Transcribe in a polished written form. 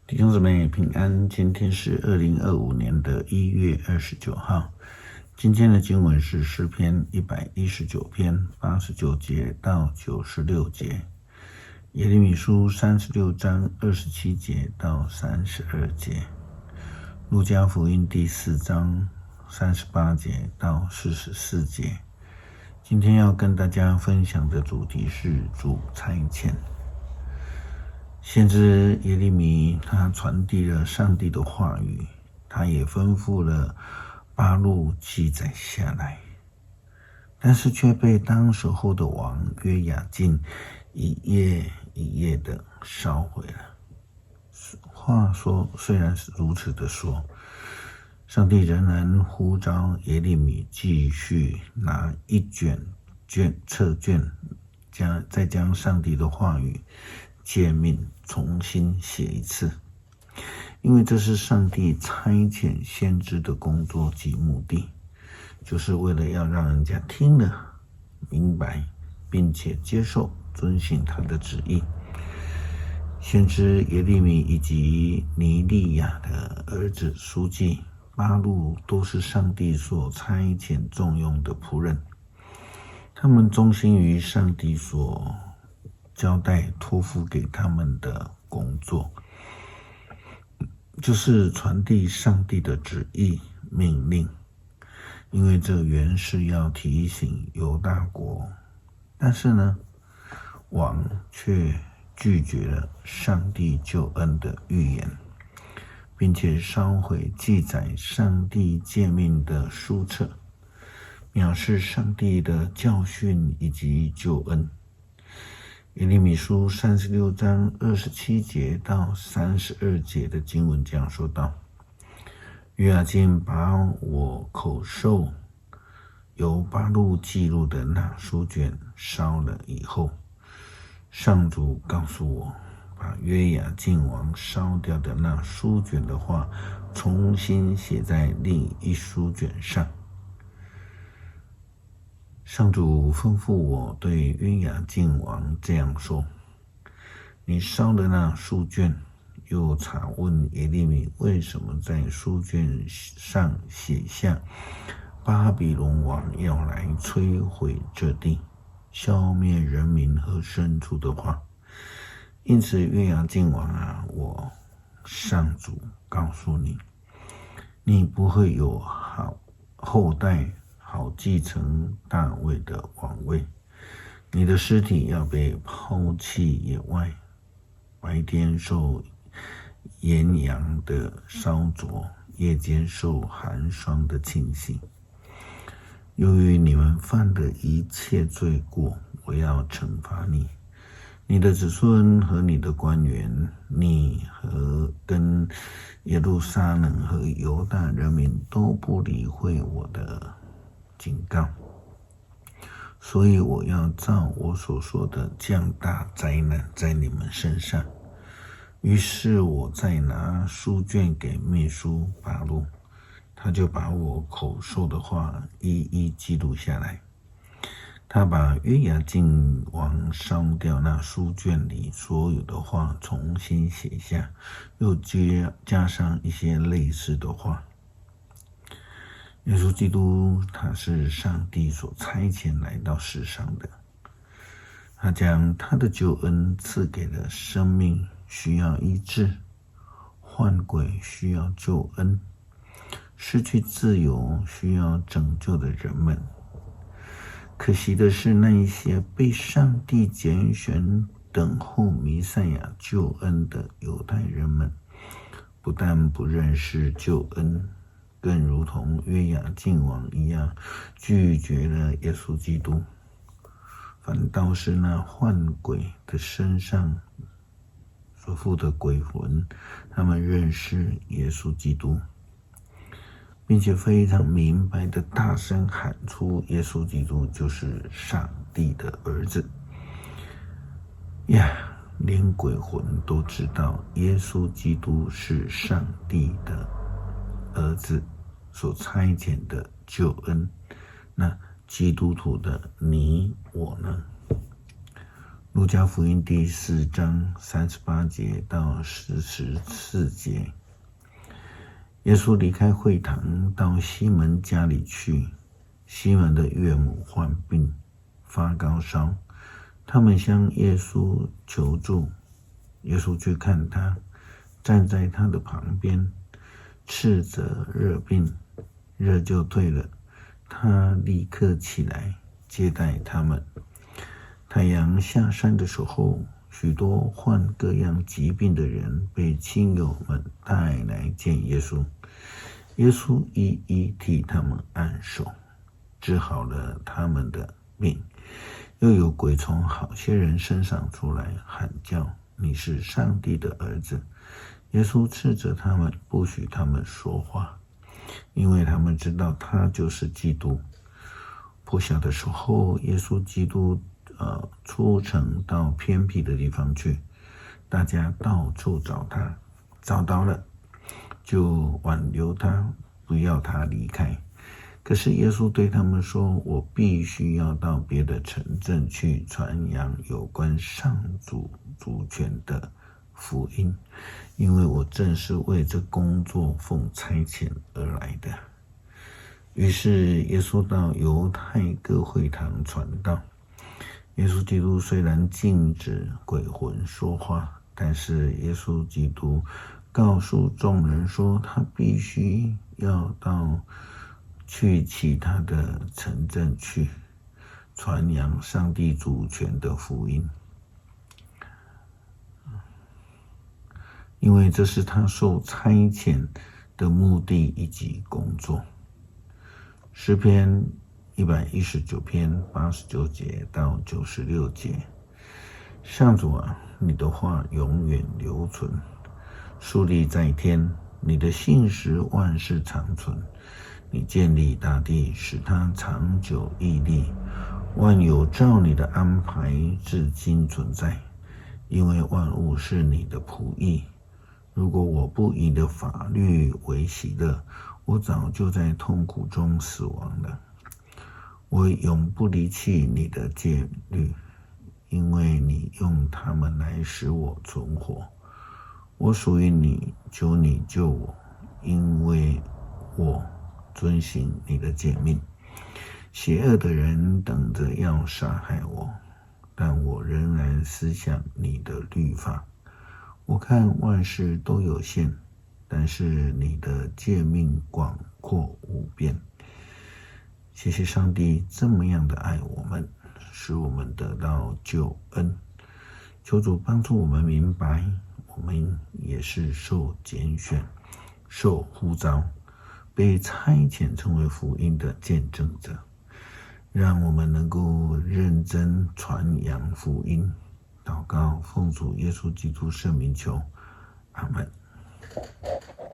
弟兄姊妹平安，今天是2025年1月29号。今天的经文是诗篇119篇89节到96节，耶利米书36章27节到32节，路加福音第4章38节到44节。今天要跟大家分享的主题是主差遣。先知耶利米他传递了上帝的话语，他也吩咐了巴录记载下来，但是却被当时候的王约雅敬一页一页的烧毁了。话说虽然是如此的说，上帝仍然呼召耶利米继续拿一卷册卷，再将上帝的话语诫命重新写一次，因为这是上帝差遣先知的工作及目的，就是为了要让人家听了明白，并且接受遵行他的旨意。先知耶利米以及尼利亚的儿子书记巴录都是上帝所差遣重用的仆人，他们忠心于上帝所交代托付给他们的工作，就是传递上帝的旨意命令，因为这原是要提醒犹大国，但是呢，王却拒绝了上帝救恩的预言，并且烧毁记载上帝诫命的书册，藐视上帝的教训以及救恩。耶利米书36章27节到32节的经文这样说道：约雅敬把我口授由巴录记录的那书卷烧了以后，上主告诉我，把约雅敬王烧掉的那书卷的话重新写在另一书卷上。上主吩咐我对约雅敬王这样说：你烧了那书卷，又查问耶利米为什么在书卷上写下巴比伦王要来摧毁这地，消灭人民和牲畜的话。因此约雅敬王啊，我上主告诉你，你不会有好后代好继承大卫的王位，你的尸体要被抛弃野外，白天受炎阳的烧灼，夜间受寒霜的侵袭。由于你们犯的一切罪过，我要惩罚你，你的子孙和你的官员，你和跟耶路撒冷和犹大人民都不理会我的警告，所以我要照我所说的降大灾难在你们身上。于是我再拿书卷给秘书巴录，他就把我口授的话一一记录下来。他把约雅敬王烧掉那书卷里所有的话重新写下，又加上一些类似的话。耶稣基督他是上帝所差遣来到世上的，他将他的救恩赐给了生命需要医治、患鬼需要救恩、失去自由需要拯救的人们。可惜的是，那一些被上帝拣选等候弥赛亚救恩的犹太人们，不但不认识救恩，更如同约雅敬王一样拒绝了耶稣基督，反倒是那患鬼的身上所附的鬼魂，他们认识耶稣基督，并且非常明白的大声喊出耶稣基督就是上帝的儿子呀！连鬼魂都知道耶稣基督是上帝的儿子所差遣的救恩，那基督徒的你我呢？路加福音第4章38节到44节，耶稣离开会堂，到西门家里去。西门的岳母患病，发高烧，他们向耶稣求助。耶稣去看他，站在他的旁边，斥责热病，热就退了。他立刻起来接待他们。太阳下山的时候，许多患各样疾病的人被亲友们带来见耶稣。耶稣一一替他们按手，治好了他们的病。又有鬼从好些人身上出来，喊叫：你是上帝的儿子。耶稣斥责他们，不许他们说话，因为他们知道他就是基督。破晓的时候，耶稣基督出城到偏僻的地方去，大家到处找他，找到了就挽留他，不要他离开。可是耶稣对他们说：我必须要到别的城镇去传扬有关上主主权的福音，因为我正是为这工作奉差遣而来的。于是耶稣到犹太各会堂传道。耶稣基督虽然禁止鬼魂说话，但是耶稣基督告诉众人说，他必须要去其他的城镇去传扬上帝主权的福音，因为这是他受差遣的目的以及工作。诗篇119篇89节到96节，上主啊，你的话永远留存，树立在天，你的信实万事长存。你建立大地，使它长久屹立，万有照你的安排至今存在，因为万物是你的仆役。如果我不以你的法律为喜乐，我早就在痛苦中死亡了。我永不离弃你的戒律，因为你用它们来使我存活。我属于你，求你救我，因为我遵行你的诫命。邪恶的人等着要杀害我，但我仍然思想你的律法。我看万事都有限，但是你的诫命广阔无边。谢谢上帝这么样的爱我们，使我们得到救恩。求主帮助我们明白，我们也是受拣选、受呼召，被差遣成为福音的见证者，让我们能够认真传扬福音。祷告奉主耶稣基督圣名求，阿们。